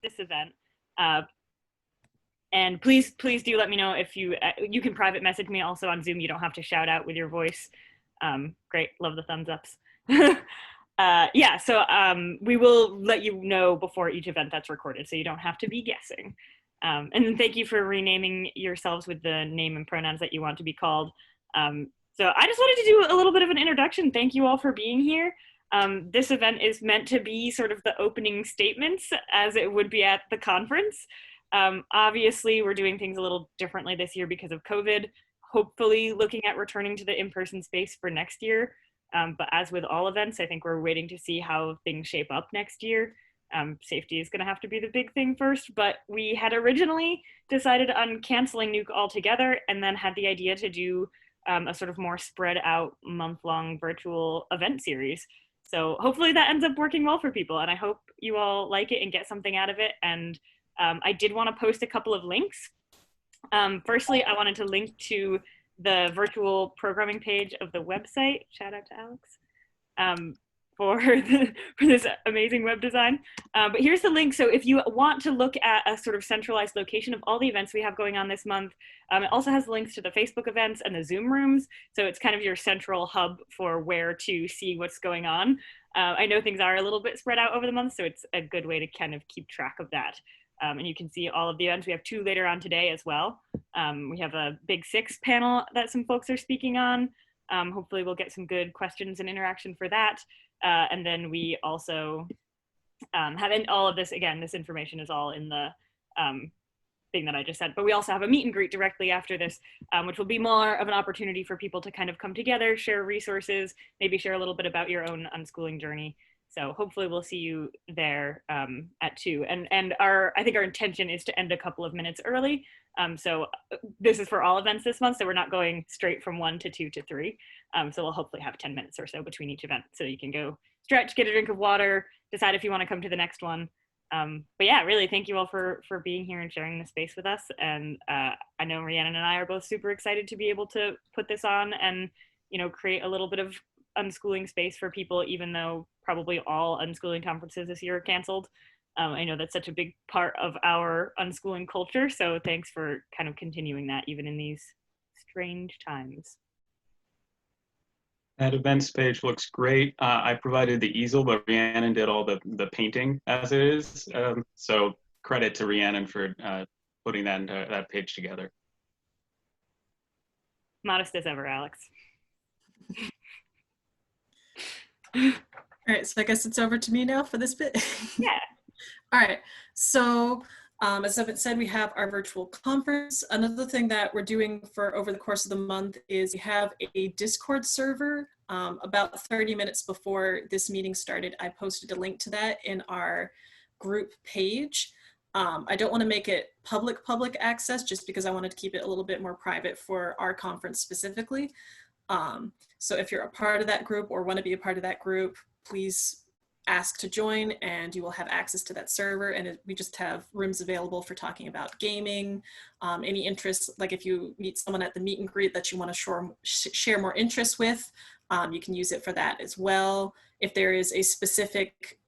this event. And please do let me know if you can private message me also on Zoom. You don't have to shout out with your voice. Great, love the thumbs ups. Yeah, so we will let you know before each event that's recorded, so you don't have to be guessing. And thank you for renaming yourselves with the name and pronouns that you want to be called. So I just wanted to do a little bit of an introduction. Thank you all for being here. This event is meant to be sort of the opening statements as it would be at the conference. Obviously, we're doing things a little differently this year because of COVID, hopefully looking at returning to the in-person space for next year. But as with all events, I think we're waiting to see how things shape up next year. Safety is going to have to be the big thing first, but we had originally decided on canceling NEUC altogether and then had the idea to do a sort of more spread out month-long virtual event series. So hopefully that ends up working well for people, and I hope you all like it and get something out of it. And I did want to post a couple of links. Firstly, I wanted to link to the virtual programming page of the website. Shout out to Alex for this amazing web design. But here's the link. So if you want to look at a sort of centralized location of all the events we have going on this month, it also has links to the Facebook events and the Zoom rooms. So it's kind of your central hub for where to see what's going on. I know things are a little bit spread out over the month, so it's a good way to kind of keep track of that. And you can see all of the events. We have 2 later on today as well. We have a Big 6 panel that some folks are speaking on. Hopefully we'll get some good questions and interaction for that. And then we also have in all of this, again, this information is all in the thing that I just said, but we also have a meet and greet directly after this, which will be more of an opportunity for people to kind of come together, share resources, maybe share a little bit about your own unschooling journey. So hopefully we'll see you there at 2. And I think our intention is to end a couple of minutes early. So this is for all events this month, so we're not going straight from 1 to 2 to 3. So we'll hopefully have 10 minutes or so between each event, so you can go stretch, get a drink of water, decide if you want to come to the next one. But yeah, really, thank you all for being here and sharing the space with us. And I know Rhiannon and I are both super excited to be able to put this on and, you know, create a little bit of unschooling space for people, even though probably all unschooling conferences this year are canceled. I know that's such a big part of our unschooling culture, so thanks for kind of continuing that even in these strange times. That events page looks great. I provided the easel, but Rhiannon did all the painting as it is. So credit to Rhiannon for putting that page together. Modest as ever, Alex. All right, so I guess it's over to me now for this bit. Yeah. All right, so as Evan said, we have our virtual conference. Another thing that we're doing for over the course of the month is we have a Discord server. About 30 minutes before this meeting started, I posted a link to that in our group page. I don't want to make it public access just because I wanted to keep it a little bit more private for our conference specifically. So if you're a part of that group or want to be a part of that group, please ask to join and you will have access to that server. And we just have rooms available for talking about gaming, any interests, like if you meet someone at the meet and greet that you want to share more interests with, you can use it for that as well. If there is a specific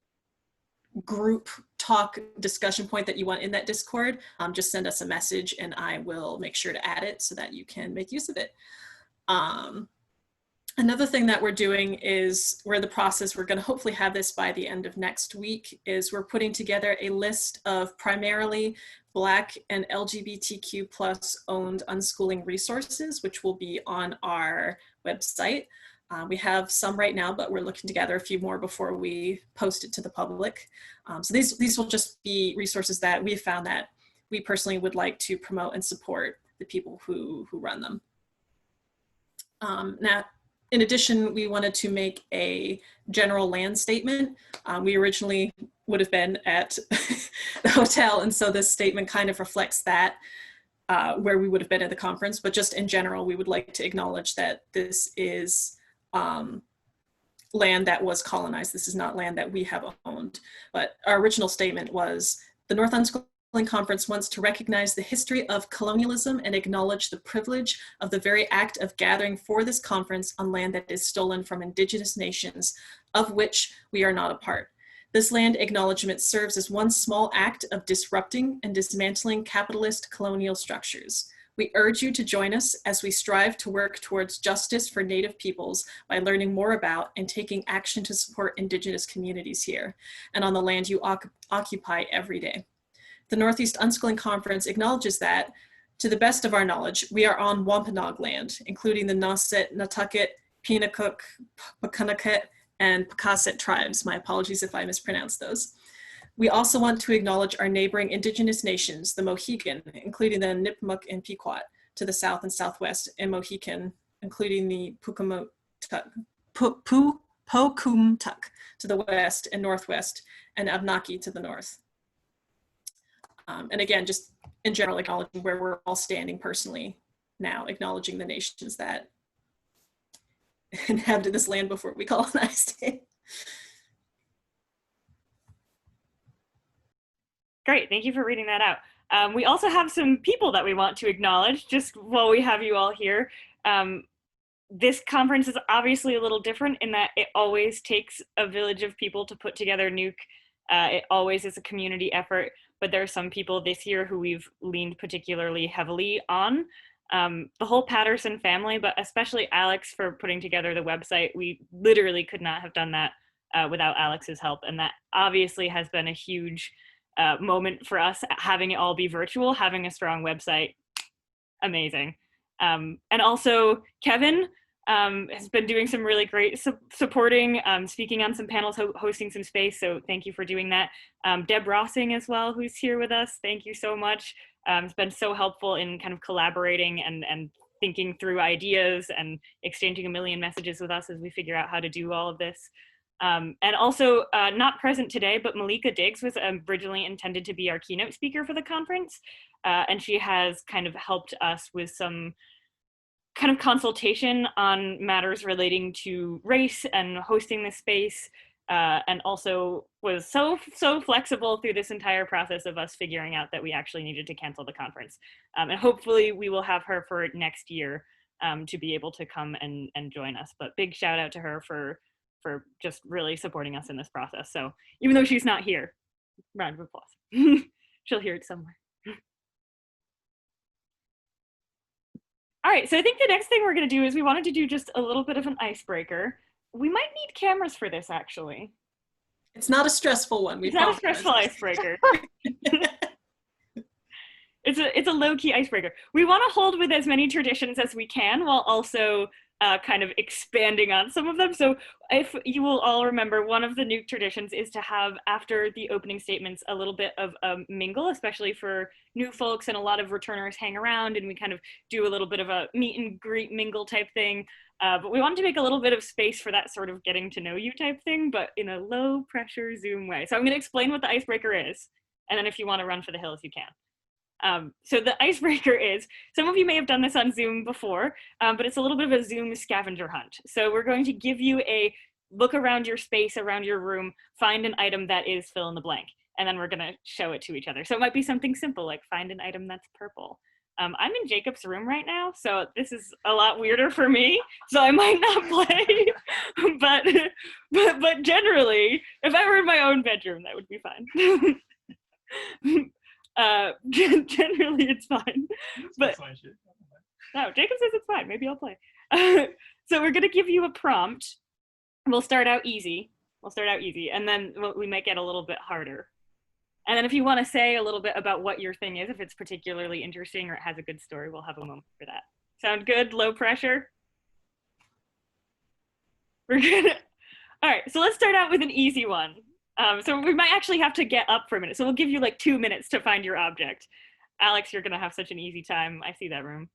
group talk discussion point that you want in that Discord, just send us a message and I will make sure to add it so that you can make use of it. Another thing that we're doing is we're in the process, we're going to hopefully have this by the end of next week, is we're putting together a list of primarily Black and LGBTQ plus owned unschooling resources, which will be on our website. We have some right now, but we're looking to gather a few more before we post it to the public. So these will just be resources that we've found that we personally would like to promote and support the people who run them. Now, in addition, we wanted to make a general land statement. We originally would have been at the hotel, and so this statement kind of reflects that, where we would have been at the conference, but just in general, we would like to acknowledge that this is land that was colonized. This is not land that we have owned. But our original statement was, the North Unschooling Conference wants to recognize the history of colonialism and acknowledge the privilege of the very act of gathering for this conference on land that is stolen from indigenous nations, of which we are not a part. This land acknowledgement serves as one small act of disrupting and dismantling capitalist colonial structures. We urge you to join us as we strive to work towards justice for Native peoples by learning more about and taking action to support Indigenous communities here and on the land you occupy every day. The Northeast Unschooling Conference acknowledges that, to the best of our knowledge, we are on Wampanoag land, including the Nauset, Nantucket, Penacook, Pecuniket, and Pecasset tribes. My apologies if I mispronounced those. We also want to acknowledge our neighboring Indigenous nations, the Mohegan, including the Nipmuc and Pequot to the south and southwest, and Mohican, including the Pocumtuck to the west and northwest, and Abnaki to the north. And again, just in general, acknowledging where we're all standing personally now, acknowledging the nations that inhabited this land before we colonized it. Great, thank you for reading that out. We also have some people that we want to acknowledge just while we have you all here. This conference is obviously a little different in that it always takes a village of people to put together NEUC. It always is a community effort, but there are some people this year who we've leaned particularly heavily on. The whole Patterson family, but especially Alex for putting together the website. We literally could not have done that without Alex's help, and that obviously has been a huge moment for us, having it all be virtual, having a strong website, amazing. And also Kevin has been doing some really great supporting, speaking on some panels, hosting some space, so thank you for doing that. Deb Rossing as well, who's here with us, thank you so much. It's been so helpful in kind of collaborating and thinking through ideas and exchanging a million messages with us as we figure out how to do all of this. And also not present today, but Malika Diggs was originally intended to be our keynote speaker for the conference. And she has kind of helped us with some kind of consultation on matters relating to race and hosting this space. And also was so flexible through this entire process of us figuring out that we actually needed to cancel the conference. And hopefully we will have her for next year to be able to come and join us. But big shout out to her for just really supporting us in this process. So even though she's not here, round of applause. She'll hear it somewhere. All right, so I think the next thing we're gonna do is we wanted to do just a little bit of an icebreaker. We might need cameras for this, actually. It's not a stressful one. It's not a stressful icebreaker. It's a low-key icebreaker. We want to hold with as many traditions as we can while also kind of expanding on some of them. So if you will all remember, one of the NEUC traditions is to have, after the opening statements, a little bit of a mingle, especially for new folks, and a lot of returners hang around and we kind of do a little bit of a meet and greet mingle type thing. But we wanted to make a little bit of space for that sort of getting to know you type thing, but in a low pressure Zoom way. So I'm going to explain what the icebreaker is, and then if you want to run for the hills, you can. So the icebreaker is, some of you may have done this on Zoom before, but it's a little bit of a Zoom scavenger hunt. So we're going to give you a look around your space, around your room, find an item that is fill in the blank, and then we're going to show it to each other. So it might be something simple like find an item that's purple. I'm in Jacob's room right now, so this is a lot weirder for me, so I might not play, but generally, if I were in my own bedroom, that would be fine. Generally it's fine, but no, Jacob says it's fine, maybe I'll play. So we're gonna give you a prompt. We'll start out easy, and then we might get a little bit harder. And then if you want to say a little bit about what your thing is, if it's particularly interesting or it has a good story, we'll have a moment for that. Sound good? Low pressure? We're good. All right, so let's start out with an easy one. So we might actually have to get up for a minute. So we'll give you like 2 minutes to find your object. Alex, you're gonna have such an easy time. I see that room.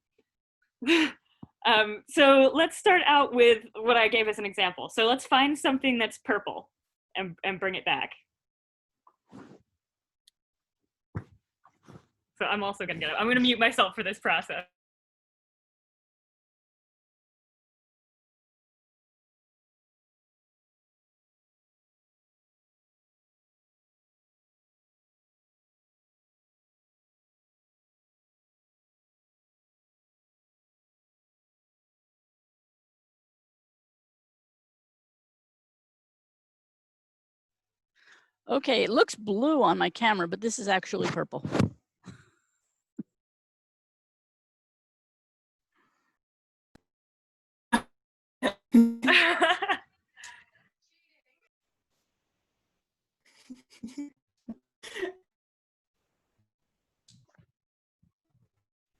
So let's start out with what I gave as an example. So let's find something that's purple and bring it back. So I'm also gonna get up. I'm gonna mute myself for this process. Okay, it looks blue on my camera, but this is actually purple.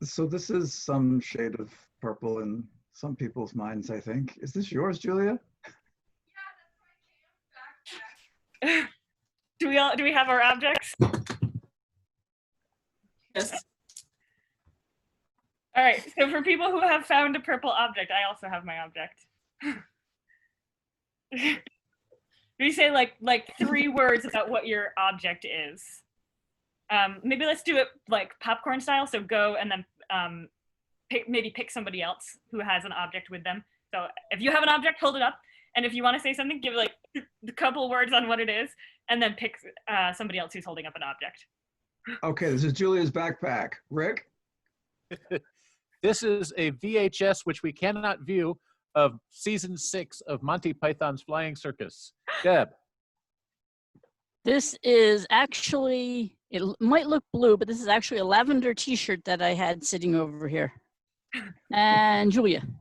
So this is some shade of purple in some people's minds, I think. Is this yours, Julia? Do we have our objects? Yes. All right, so for people who have found a purple object, I also have my object. We say like 3 words about what your object is. Maybe let's do it like popcorn style. So go and then maybe pick somebody else who has an object with them. So if you have an object, hold it up. And if you want to say something, give like a couple words on what it is, and then pick somebody else who's holding up an object. Okay, this is Julia's backpack. Rick? This is a VHS, which we cannot view, of season 6 of Monty Python's Flying Circus. Deb. This is actually, it might look blue, but this is actually a lavender t-shirt that I had sitting over here. And Julia. Pens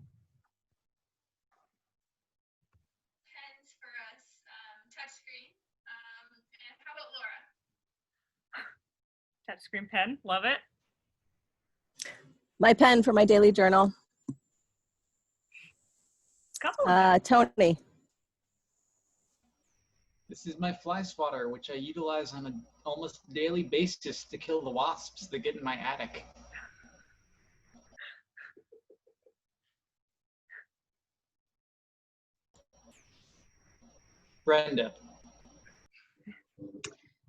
for us, touchscreen. And how about Laura? Touchscreen pen, love it. My pen for my daily journal. Tony. This is my fly swatter, which I utilize on an almost daily basis to kill the wasps that get in my attic. Brenda.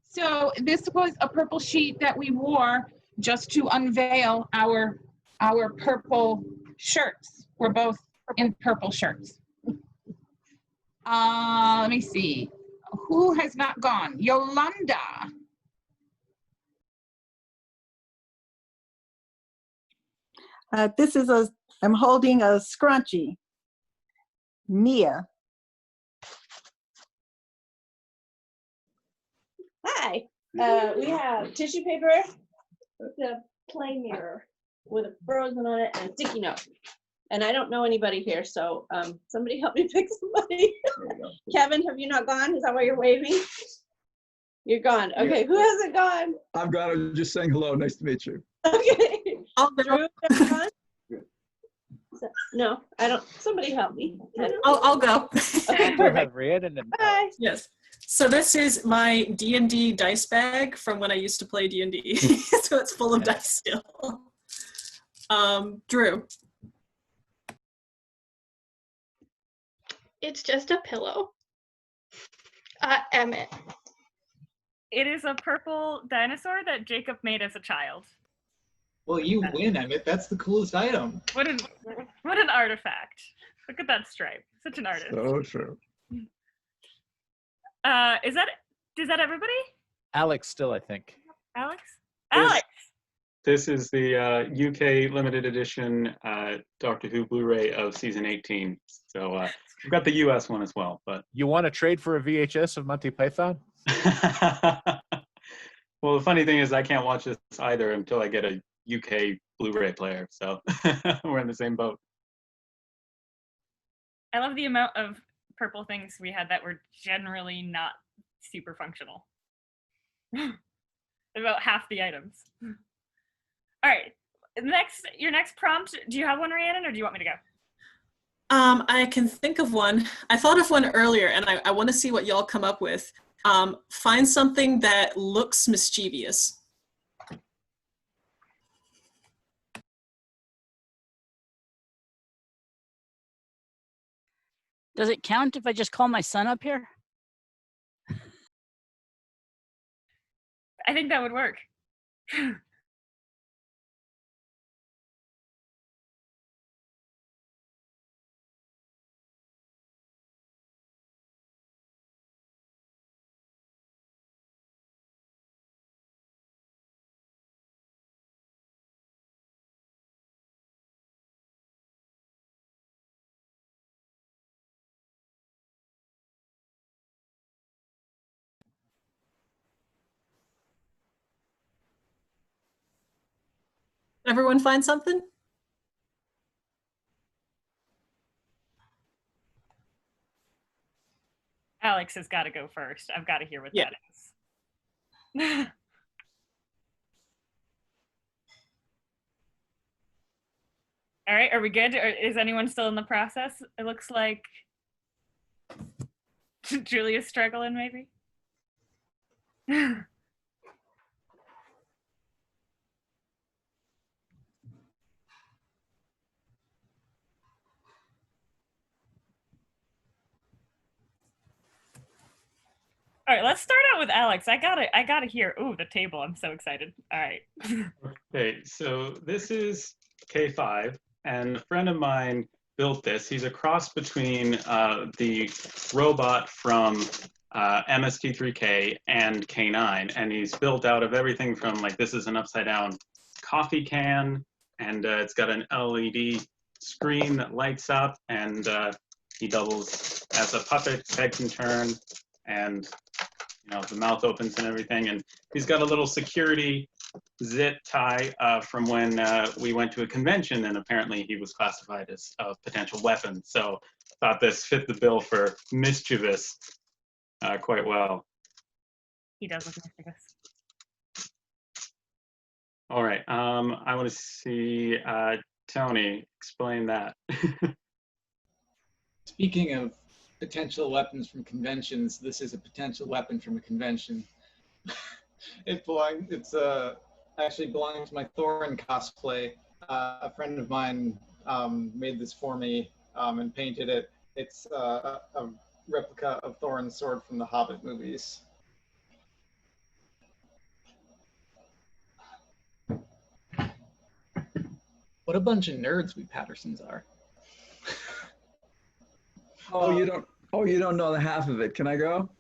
So this was a purple sheet that we wore just to unveil our purple shirts. We're both in purple shirts. Let me see. Who has not gone? Yolanda. I'm holding a scrunchie. Mia. Hi. We have tissue paper, the play mirror with a frozen on it and a sticky note. And I don't know anybody here, so somebody help me pick somebody. Kevin, have you not gone? Is that why you're waving? You're gone. Okay, who hasn't gone? I'm gone. I'm just saying hello. Nice to meet you. Okay. I'll Drew, have you gone? No, I don't. Somebody help me. I'll go. Okay, We perfect. have Rhiannon and Bye. Yes. So this is my D&D dice bag from when I used to play D&D. So it's full of dice still. Drew. It's just a pillow. Emmett. It is a purple dinosaur that Jacob made as a child. Well, you win, Emmett. That's the coolest item. What an artifact. Look at that stripe. Such an artist. So true. Is that everybody? Alex still, I think. Alex? Yes. Alex! This is the UK limited edition Doctor Who Blu-ray of season 18. So we've got the US one as well. But You want to trade for a VHS of Monty Python? well, the funny thing is I can't watch this either until I get a UK Blu-ray player. So we're in the same boat. I love the amount of purple things we had that were generally not super functional. About half the items. All right, your next prompt, do you have one, Rhiannon, or do you want me to go? I can think of one. I thought of one earlier, and I want to see what y'all come up with. Find something that looks mischievous. Does it count if I just call my son up here? I think that would work. Everyone find something? Alex has got to go first. I've got to hear what Yeah. that is. All right, are we good? Or is anyone still in the process? It looks like Julia's struggling, maybe. All right, let's start out with Alex. I gotta hear. Ooh, the table. I'm so excited. All right. Okay, so this is K5, and a friend of mine built this. He's a cross between the robot from MST3K and K9, and he's built out of everything from, like, this is an upside down coffee can, and it's got an LED screen that lights up, and he doubles as a puppet. His head can turn, and the mouth opens and everything. And he's got a little security zip tie from when we went to a convention, and apparently he was classified as a potential weapon. So thought this fit the bill for mischievous quite well. He does look mischievous. All right, I want to see Tony explain that. Speaking of potential weapons from conventions, this is a potential weapon from a convention. It's actually belonging to my Thorin cosplay. A friend of mine made this for me and painted it. It's a replica of Thorin's sword from the Hobbit movies. What a bunch of nerds we Pattersons are. Oh, you don't know the half of it. Can I go?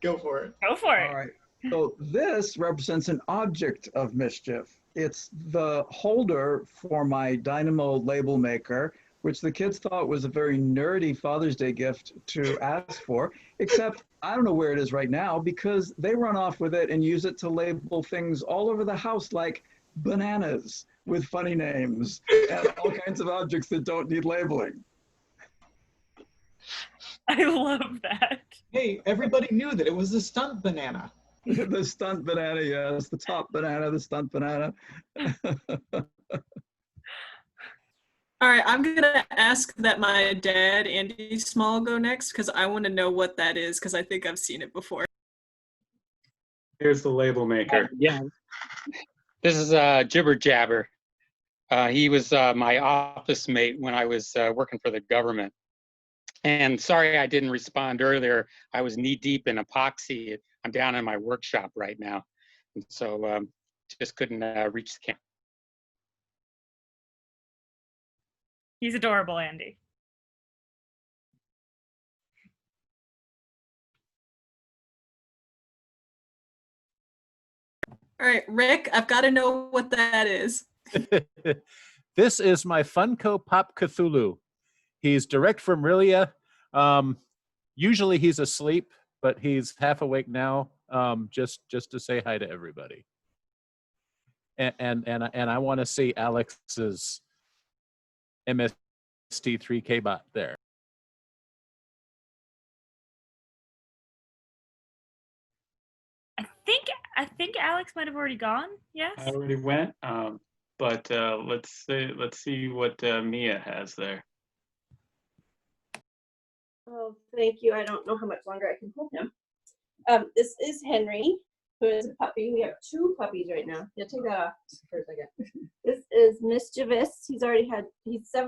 Go for it. Go for it. All right. So this represents an object of mischief. It's the holder for my Dynamo label maker, which the kids thought was a very nerdy Father's Day gift to ask for, except I don't know where it is right now because they run off with it and use it to label things all over the house, like bananas with funny names and all kinds of objects that don't need labeling. I love that. Hey, everybody knew that it was the stunt banana. The stunt banana, yes. The top banana, the stunt banana. All right, I'm gonna ask that my dad, Andy Small, go next because I want to know what that is because I think I've seen it before. Here's the label maker. Yeah, this is Jibber Jabber. He was my office mate when I was working for the government. And sorry I didn't respond earlier. I was knee deep in epoxy. I'm down in my workshop right now. And so just couldn't reach the camera. He's adorable, Andy. All right, Rick, I've got to know what that is. This is my Funko Pop Cthulhu. He's direct from Rilia. Usually he's asleep, but he's half awake now, just to say hi to everybody. And I want to see Alex's MST3K bot there. I think Alex might have already gone. Yes. I already went, but let's see what Mia has there. Oh, thank you. I don't know how much longer I can hold him. This is Henry, who is a puppy. We have 2 puppies right now. Yeah, take that off for a second. This is Mischievous. He's 7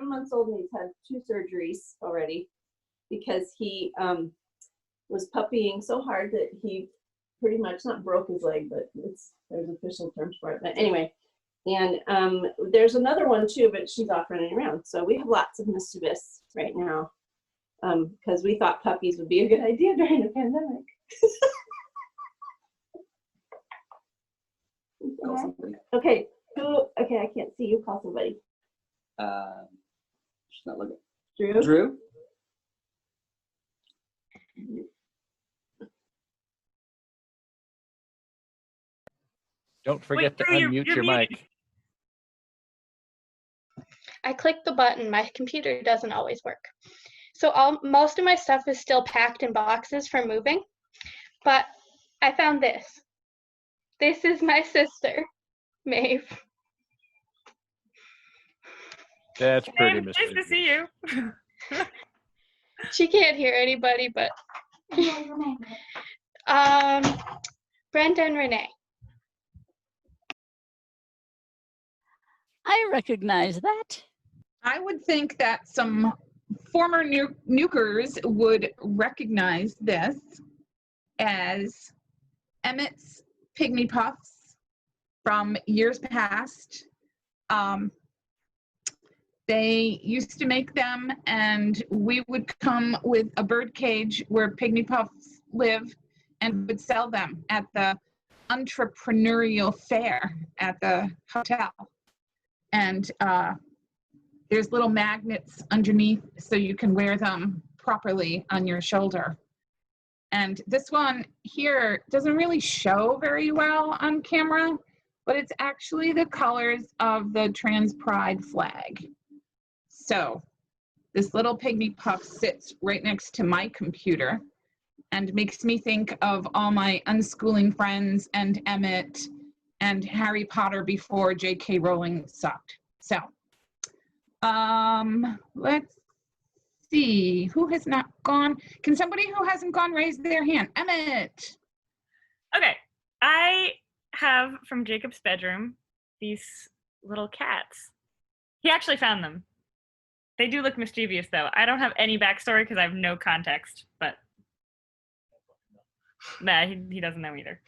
months old and he's had 2 surgeries already because he was puppying so hard that he pretty much not broke his leg, but there's official terms for it. But anyway, and there's another one too, but she's off running around. So we have lots of Mischievous right now because we thought puppies would be a good idea during the pandemic. Okay, okay, I can't see you. Call somebody. She's not looking. Drew? Drew? Don't forget to unmute your mic. I click the button, my computer doesn't always work. So most of my stuff is still packed in boxes for moving, but I found this. This is my sister, Maeve. That's pretty Nice to mischievous. see you. She can't hear anybody, but Brenda and Renee. I recognize that. I would think that some former nukers would recognize this as Emmett's Pygmy Puffs from years past. They used to make them, and we would come with a bird cage where Pygmy Puffs live and would sell them at the entrepreneurial fair at the hotel. And there's little magnets underneath so you can wear them properly on your shoulder. And this one here doesn't really show very well on camera, but it's actually the colors of the trans pride flag. So this little Pygmy Puff sits right next to my computer and makes me think of all my unschooling friends and Emmett and Harry Potter before J.K. Rowling sucked. So let's see, who has not gone? Can somebody who hasn't gone raise their hand? Emmett. Okay, I have from Jacob's bedroom these little cats. He actually found them. They do look mischievous though. I don't have any backstory because I have no context, but nah, he doesn't know either.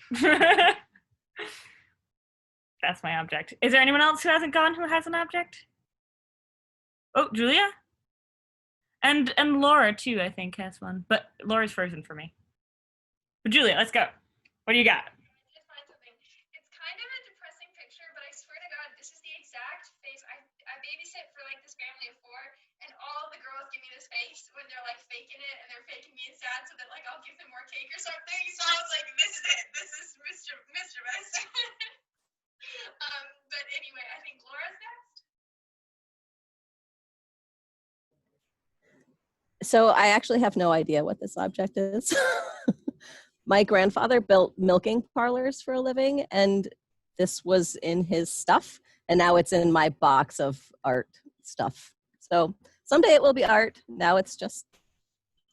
That's my object. Is there anyone else who hasn't gone who has an object? Oh, Julia? And Laura too, I think, has one. But Laura's frozen for me. But Julia, let's go. What do you got? It's kind of a depressing picture, but I swear to God, this is the exact face. I babysit for like this family of 4, and all the girls give me this face when they're like faking it, and they're faking being sad so that like I'll give them more cake or something. So I was like, this is it. This is mischievous. But anyway, I think Laura's next. So I actually have no idea what this object is. My grandfather built milking parlors for a living, and this was in his stuff, and now it's in my box of art stuff. So someday it will be art. Now it's just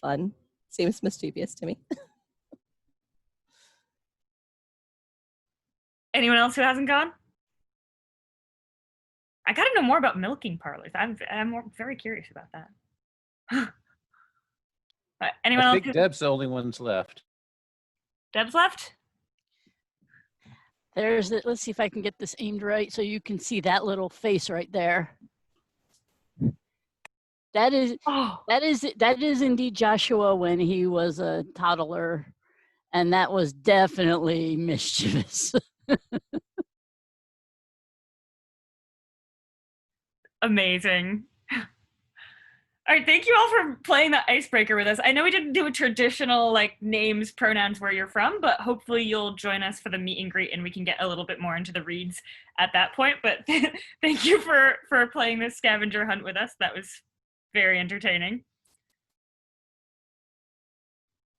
fun. Seems mischievous to me. Anyone else who hasn't gone? I gotta know more about milking parlors. I'm very curious about that. Anyone I else? think Deb's the only one's left. Deb's left? There's the, let's see if I can get this aimed right so you can see that little face right there. That is indeed Joshua when he was a toddler, and that was definitely mischievous. Amazing. All right, thank you all for playing the icebreaker with us. I know we didn't do a traditional like names, pronouns, where you're from, but hopefully you'll join us for the meet and greet and we can get a little bit more into the reads at that point. But thank you for playing this scavenger hunt with us. That was very entertaining.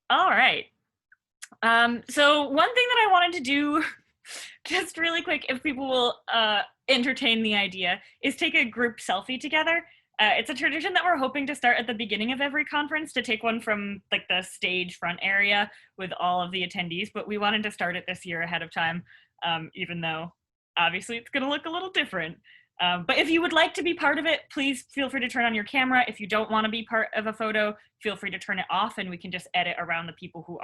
All right. So one thing that I wanted to do just really quick, if people will entertain the idea, is take a group selfie together. It's a tradition that we're hoping to start at the beginning of every conference, to take one from like the stage front area with all of the attendees, but we wanted to start it this year ahead of time, even though obviously it's gonna look a little different. But if you would like to be part of it, please feel free to turn on your camera. If you don't want to be part of a photo, feel free to turn it off and we can just edit around the people who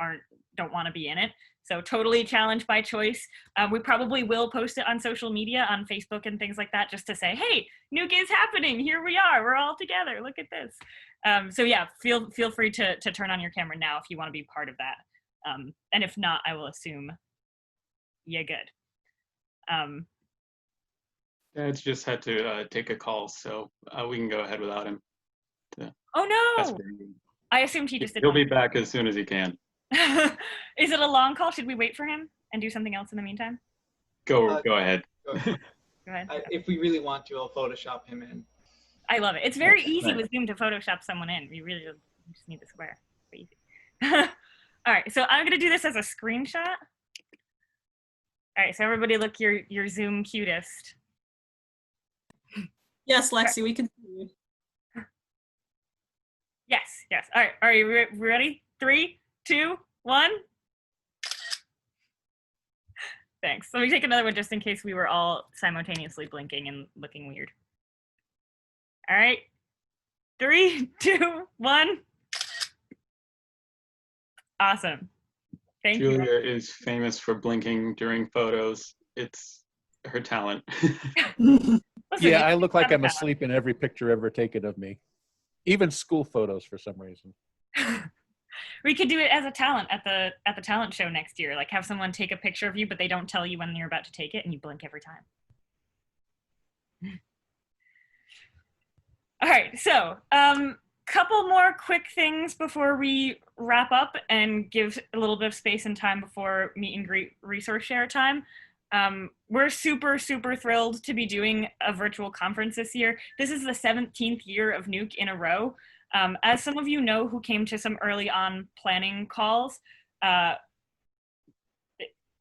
don't want to be in it. So totally challenge by choice. We probably will post it on social media, on Facebook and things like that, just to say, hey, NEUC is happening. Here we are. We're all together. Look at this. So yeah, feel free to turn on your camera now if you want to be part of that. And if not, I will assume you're good. Dad's just had to take a call, so we can go ahead without him. Oh no! I assumed he just did. He'll be back as soon as he can. Is it a long call? Should we wait for him and do something else in the meantime? Go ahead. Go ahead. If we really want to, I'll Photoshop him in. I love it. It's very That's easy nice. with Zoom to Photoshop someone in. You really just need the square. Very easy. All right, so I'm gonna do this as a screenshot. All right, so everybody look your Zoom cutest. Yes, Lexi, we can see you. Yes, yes. All right, are you ready? 3, 2, 1. Thanks. Let me take another one just in case we were all simultaneously blinking and looking weird. All right, 3, 2, 1. Awesome. Thank you. Julia is famous for blinking during photos. It's her talent. Listen, Yeah, I you look like have I'm a asleep in every picture ever taken of me. Even school photos for some reason. talent. We could do it as a talent at the talent show next year. Like have someone take a picture of you, but they don't tell you when you're about to take it, and you blink every time. All right, so couple more quick things before we wrap up and give a little bit of space and time before meet and greet resource share time. We're super, super thrilled to be doing a virtual conference this year. This is the 17th year of NEUC in a row. As some of you know who came to some early on planning calls, I'm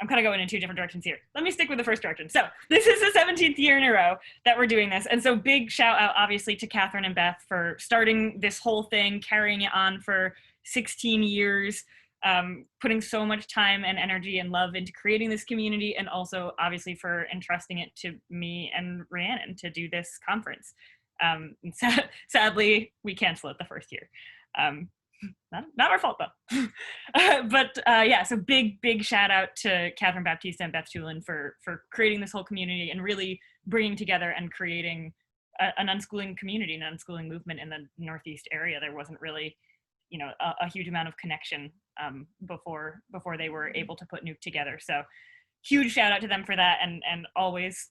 kind of going in 2 different directions here. Let me stick with the first direction. So this is the 17th year in a row that we're doing this. And so big shout out, obviously, to Catherine and Beth for starting this whole thing, carrying it on for 16 years, putting so much time and energy and love into creating this community, and also obviously for entrusting it to me and Rhiannon to do this conference. Sadly, we canceled it the first year. Not our fault though. But yeah, so big shout out to Catherine Baptista and Beth Tulin for creating this whole community and really bringing together and creating an unschooling community, an unschooling movement in the Northeast area. There wasn't really, you know, a huge amount of connection before they were able to put NEUC together. So huge shout out to them for that, and always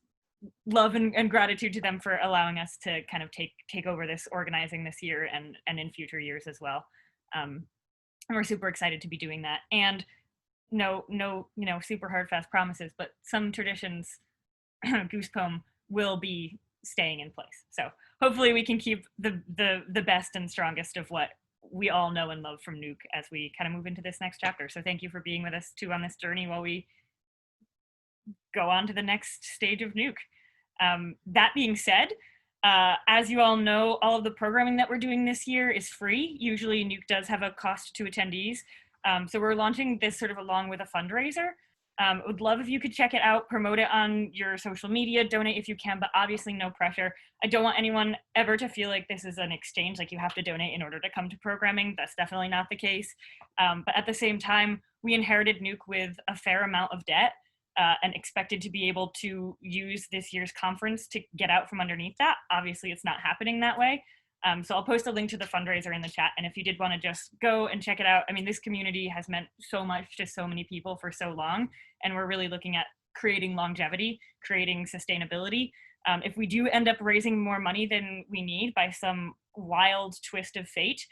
love and gratitude to them for allowing us to kind of take over this organizing this year and in future years as well. And we're super excited to be doing that. And no, you know, super hard, fast promises, but some traditions, Goose Poem, will be staying in place. So hopefully we can keep the best and strongest of what we all know and love from NEUC as we kind of move into this next chapter. So thank you for being with us too on this journey while we go on to the next stage of NEUC. That being said, as you all know, all of the programming that we're doing this year is free. Usually NEUC does have a cost to attendees. So we're launching this sort of along with a fundraiser. Would love if you could check it out, promote it on your social media, donate if you can, but obviously no pressure. I don't want anyone ever to feel like this is an exchange, like you have to donate in order to come to programming. That's definitely not the case. But at the same time, we inherited NEUC with a fair amount of debt. And expected to be able to use this year's conference to get out from underneath that. Obviously, it's not happening that way. So I'll post a link to the fundraiser in the chat. And if you did want to just go and check it out, I mean, this community has meant so much to so many people for so long. And we're really looking at creating longevity, creating sustainability. If we do end up raising more money than we need by some wild twist of fate,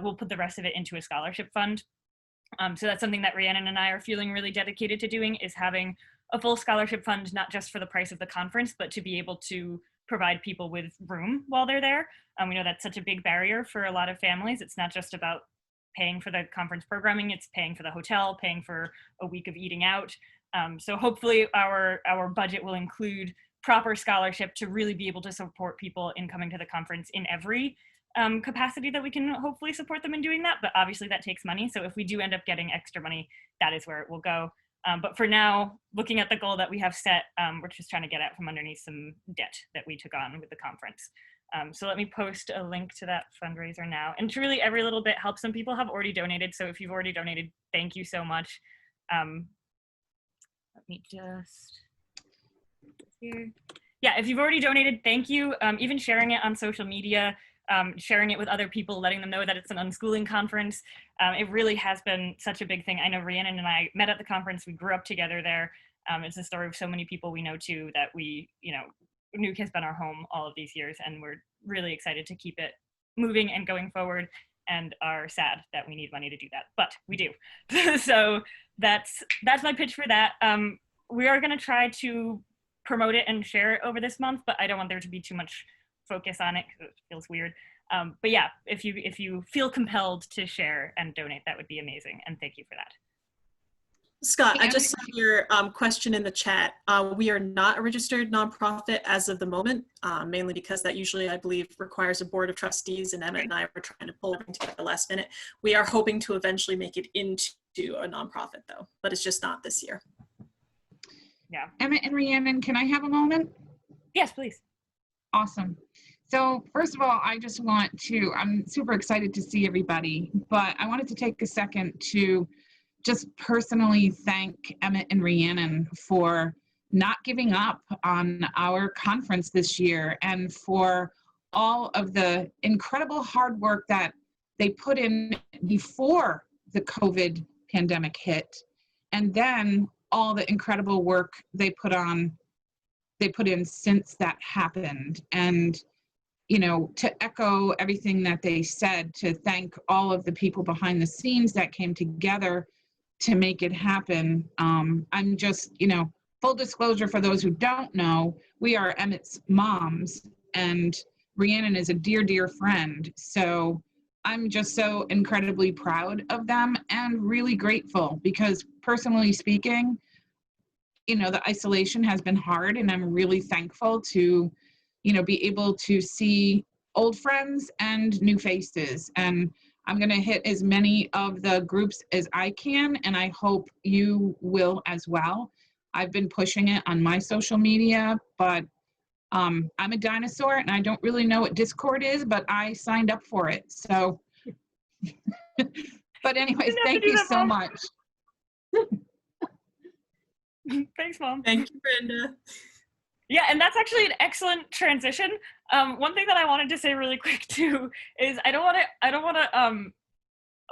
we'll put the rest of it into a scholarship fund. So that's something that Rhiannon and I are feeling really dedicated to doing, is having a full scholarship fund, not just for the price of the conference, but to be able to provide people with room while they're there. We know that's such a big barrier for a lot of families. It's not just about paying for the conference programming, it's paying for the hotel, paying for a week of eating out. So hopefully our budget will include proper scholarship to really be able to support people in coming to the conference in every capacity that we can hopefully support them in doing that. But obviously that takes money. So if we do end up getting extra money, that is where it will go. But for now, looking at the goal that we have set, we're just trying to get out from underneath some debt that we took on with the conference. So let me post a link to that fundraiser now. And truly every little bit helps. Some people have already donated. So if you've already donated, thank you so much. Let me just here. Yeah, if you've already donated, thank you. Even sharing it on social media, sharing it with other people, letting them know that it's an unschooling conference. It really has been such a big thing. I know Rhiannon and I met at the conference. We grew up together there. It's the story of so many people we know too, that we, you know, NEUC has been our home all of these years, and we're really excited to keep it moving and going forward, and are sad that we need money to do that, but we do. So that's my pitch for that. We are going to try to promote it and share it over this month, but I don't want there to be too much focus on it because it feels weird. But yeah, if you feel compelled to share and donate, that would be amazing. And thank you for that. Scott, I just saw your question in the chat. We are not a registered nonprofit as of the moment, mainly because that usually, I believe, requires a board of trustees, and Emmett and I were trying to pull everything together last minute. We are hoping to eventually make it into a nonprofit though, but it's just not this year. Yeah. Emmett and Rhiannon, can I have a moment? Yes, please. Awesome. So first of all, I just want to, I'm super excited to see everybody, but I wanted to take a second to just personally thank Emmett and Rhiannon for not giving up on our conference this year and for all of the incredible hard work that they put in before the COVID pandemic hit, and then all the incredible work they put in since that happened. And you know, to echo everything that they said, to thank all of the people behind the scenes that came together to make it happen. I'm just, you know, full disclosure for those who don't know, we are Emmett's moms, and Rhiannon is a dear, dear friend. So I'm just so incredibly proud of them and really grateful because personally speaking, you know, the isolation has been hard, and I'm really thankful to, you know, be able to see old friends and new faces. And I'm going to hit as many of the groups as I can, and I hope you will as well. I've been pushing it on my social media, but I'm a dinosaur and I don't really know what Discord is, but I signed up for it. So, but anyways, thank you so much. Thanks, Mom. Thank you, Brenda. Yeah, and that's actually an excellent transition. One thing that I wanted to say really quick too is I don't want to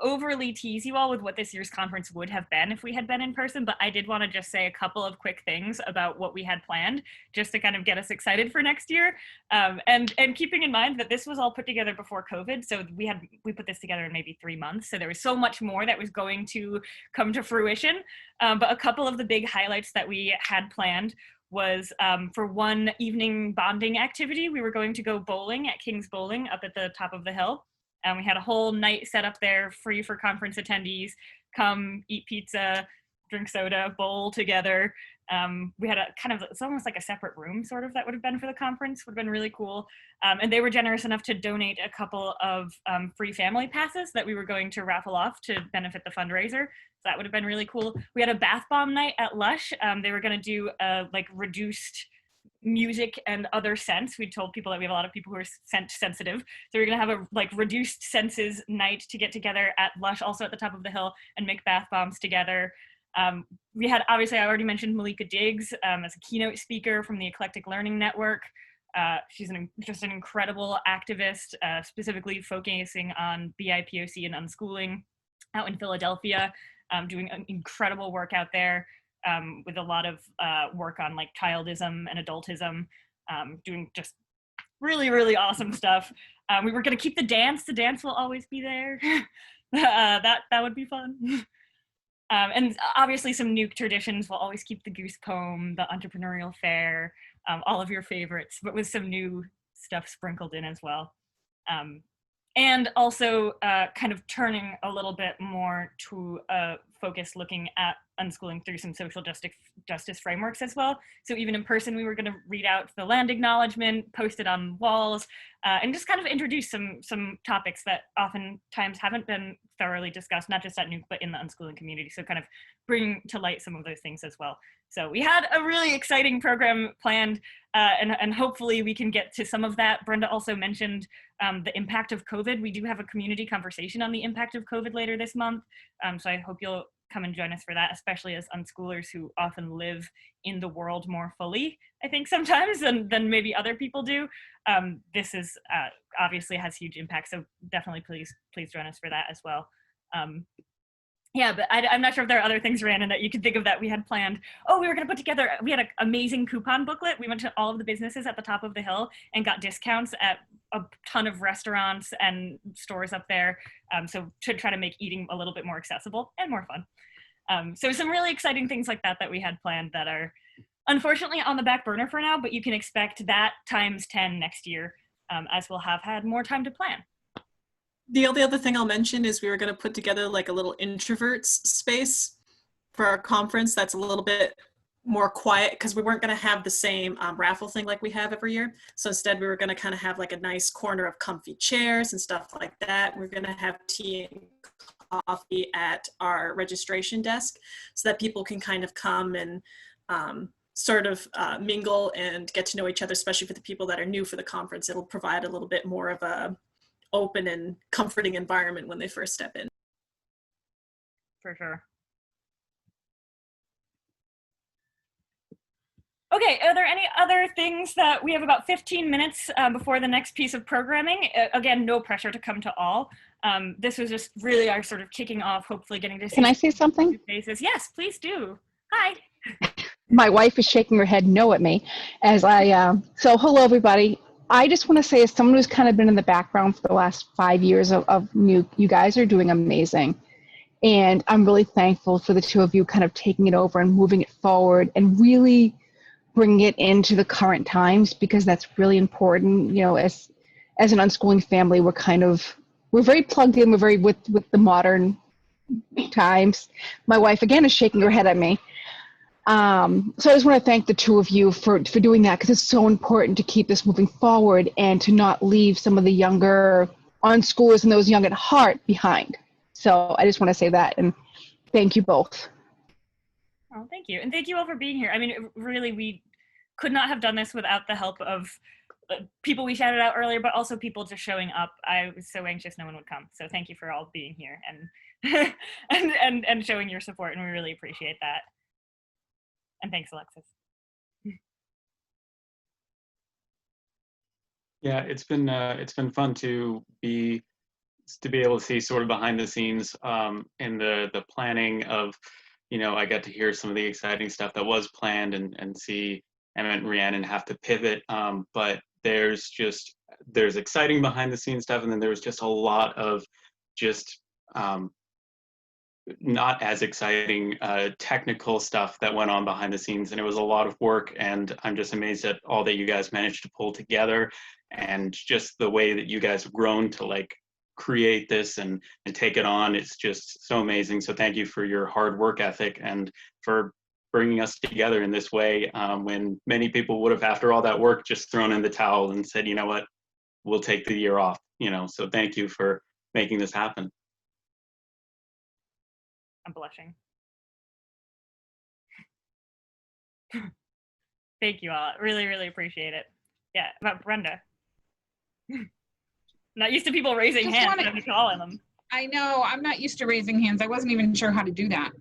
overly tease you all with what this year's conference would have been if we had been in person, but I did want to just say a couple of quick things about what we had planned, just to kind of get us excited for next year. And keeping in mind that this was all put together before COVID, so we put this together in maybe 3 months, so there was so much more that was going to come to fruition. But a couple of the big highlights that we had planned was for one evening bonding activity, we were going to go bowling at King's Bowling up at the top of the hill. We had a whole night set up there, free for conference attendees. Come eat pizza, drink soda, bowl together. We had a kind of, it's almost like a separate room sort of that would have been for the conference, would have been really cool. And they were generous enough to donate a couple of free family passes that we were going to raffle off to benefit the fundraiser. So that would have been really cool. We had a bath bomb night at Lush. They were gonna do a like reduced music and other scents. We told people that we have a lot of people who are scent sensitive. So we're gonna have a like reduced senses night to get together at Lush, also at the top of the hill, and make bath bombs together. We had, obviously, I already mentioned Malika Diggs as a keynote speaker from the Eclectic Learning Network. She's just an incredible activist, specifically focusing on BIPOC and unschooling out in Philadelphia, doing incredible work out there with a lot of work on like childism and adultism, doing just really, really awesome stuff. We were gonna keep the dance. The dance will always be there. That would be fun. And obviously some NEUC traditions. We'll always keep the goose poem, the entrepreneurial fair, all of your favorites, but with some new stuff sprinkled in as well. And also kind of turning a little bit more to a focus looking at unschooling through some social justice frameworks as well. So even in person, we were going to read out the land acknowledgement, post it on walls, and just kind of introduce some topics that oftentimes haven't been thoroughly discussed, not just at NEUC, but in the unschooling community. So kind of bring to light some of those things as well. So we had a really exciting program planned, and hopefully we can get to some of that. Brenda also mentioned the impact of COVID. We do have a community conversation on the impact of COVID later this month. So I hope you'll come and join us for that, especially as unschoolers who often live in the world more fully, I think sometimes, than maybe other people do. This is obviously has huge impact, so definitely please join us for that as well. Yeah, but I'm not sure if there are other things, Rhiannon, that you could think of that we had planned. Oh, we were going to put together, we had an amazing coupon booklet. We went to all of the businesses at the top of the hill and got discounts at a ton of restaurants and stores up there. So to try to make eating a little bit more accessible and more fun. So some really exciting things like that we had planned that are unfortunately on the back burner for now, but you can expect that times 10 next year. as we'll have had more time to plan. The only other thing I'll mention is we were going to put together like a little introverts space for our conference that's a little bit more quiet, because we weren't going to have the same raffle thing like we have every year. So instead we were going to kind of have like a nice corner of comfy chairs and stuff like that. We're going to have tea and coffee at our registration desk so that people can kind of come and sort of mingle and get to know each other, especially for the people that are new for the conference. It'll provide a little bit more of a open and comforting environment when they first step in. For sure. Okay, are there any other things that we have about 15 minutes before the next piece of programming? Again, no pressure to come to all. This was just really our sort of kicking off, hopefully getting to see. Can I say something? Faces. Yes, please do. Hi. My wife is shaking her head no at me as so hello everybody. I just want to say, as someone who's kind of been in the background for the last 5 years of NEUC, you guys are doing amazing. And I'm really thankful for the two of you kind of taking it over and moving it forward and really bringing it into the current times, because that's really important. You know, as an unschooling family, we're very plugged in. We're very with the modern times. My wife again is shaking her head at me. So I just want to thank the two of you for doing that, because it's so important to keep this moving forward and to not leave some of the younger unschoolers and those young at heart behind. So I just want to say that, and thank you both. Oh, thank you. And thank you all for being here. I mean, really, we could not have done this without the help of people we shouted out earlier, but also people just showing up. I was so anxious no one would come. So thank you for all being here and and showing your support, and we really appreciate that. And thanks, Alexis. Yeah, it's been fun to be able to see sort of behind the scenes in the planning of, you know, I got to hear some of the exciting stuff that was planned and see Emmett and Rhiannon have to pivot. But there's exciting behind the scenes stuff, and then there was just a lot of just not as exciting technical stuff that went on behind the scenes, and it was a lot of work, and I'm just amazed at all that you guys managed to pull together, and just the way that you guys have grown to like create this and take it on. It's just so amazing. So thank you for your hard work ethic and for bringing us together in this way, when many people would have, after all that work, just thrown in the towel and said, you know what, we'll take the year off, you know. So thank you for making this happen. I'm blushing. Thank you all. Really, really appreciate it. Yeah, about Brenda. Not used to people raising hands and calling them. I know, I'm not used to raising hands. I wasn't even sure how to do that.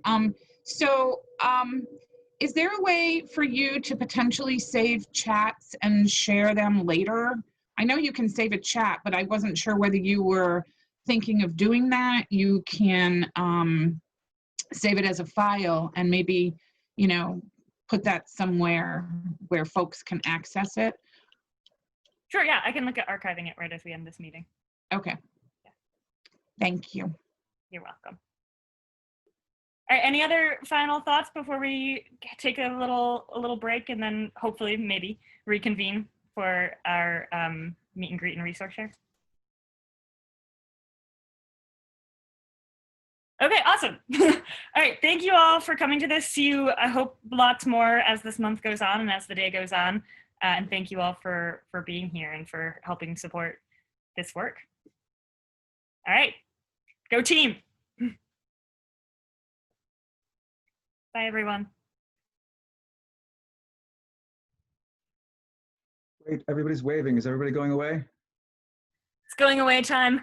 Is there a way for you to potentially save chats and share them later? I know you can save a chat, but I wasn't sure whether you were thinking of doing that. You can save it as a file and maybe, you know, put that somewhere where folks can access it. Sure, yeah, I can look at archiving it right as we end this meeting. Okay. Yeah. Thank you. You're welcome. All right, any other final thoughts before we take a little break and then hopefully maybe reconvene for our meet and greet and resource share? Okay, awesome. All right, thank you all for coming to this. See you, I hope, lots more as this month goes on and as the day goes on. And thank you all for being here and for helping support this work. All right, go team. Bye, everyone. Wait, everybody's waving. Is everybody going away? It's going away time.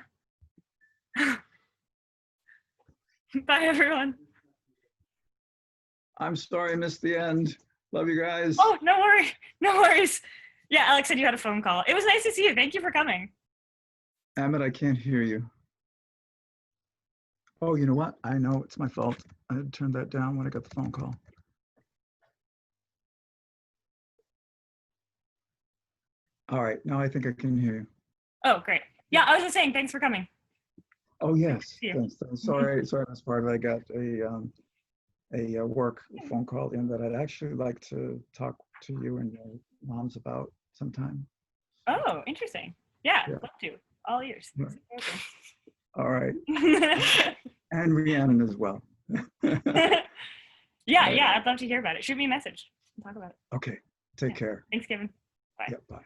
Bye, everyone. I'm sorry I missed the end. Love you guys. Oh, no worries. No worries. Yeah, Alex said you had a phone call. It was nice to see you. Thank you for coming. Emmett, I can't hear you. Oh, you know what? I know it's my fault. I had turned that down when I got the phone call. All right, now I think I can hear you. Oh, great. Yeah, I was just saying, thanks for coming. Oh, yes. Thanks. Sorry, I missed part of it. I got a work phone call in that I'd actually like to talk to you and your moms about sometime. Oh, interesting. Yeah, Yeah. love to. All ears. Right. All right. Okay. And Rhiannon as well. Yeah, I'd love to hear about it. Shoot me a message. We'll talk about it. Okay. Take care. Thanks, Kevin. Bye. Yeah, bye.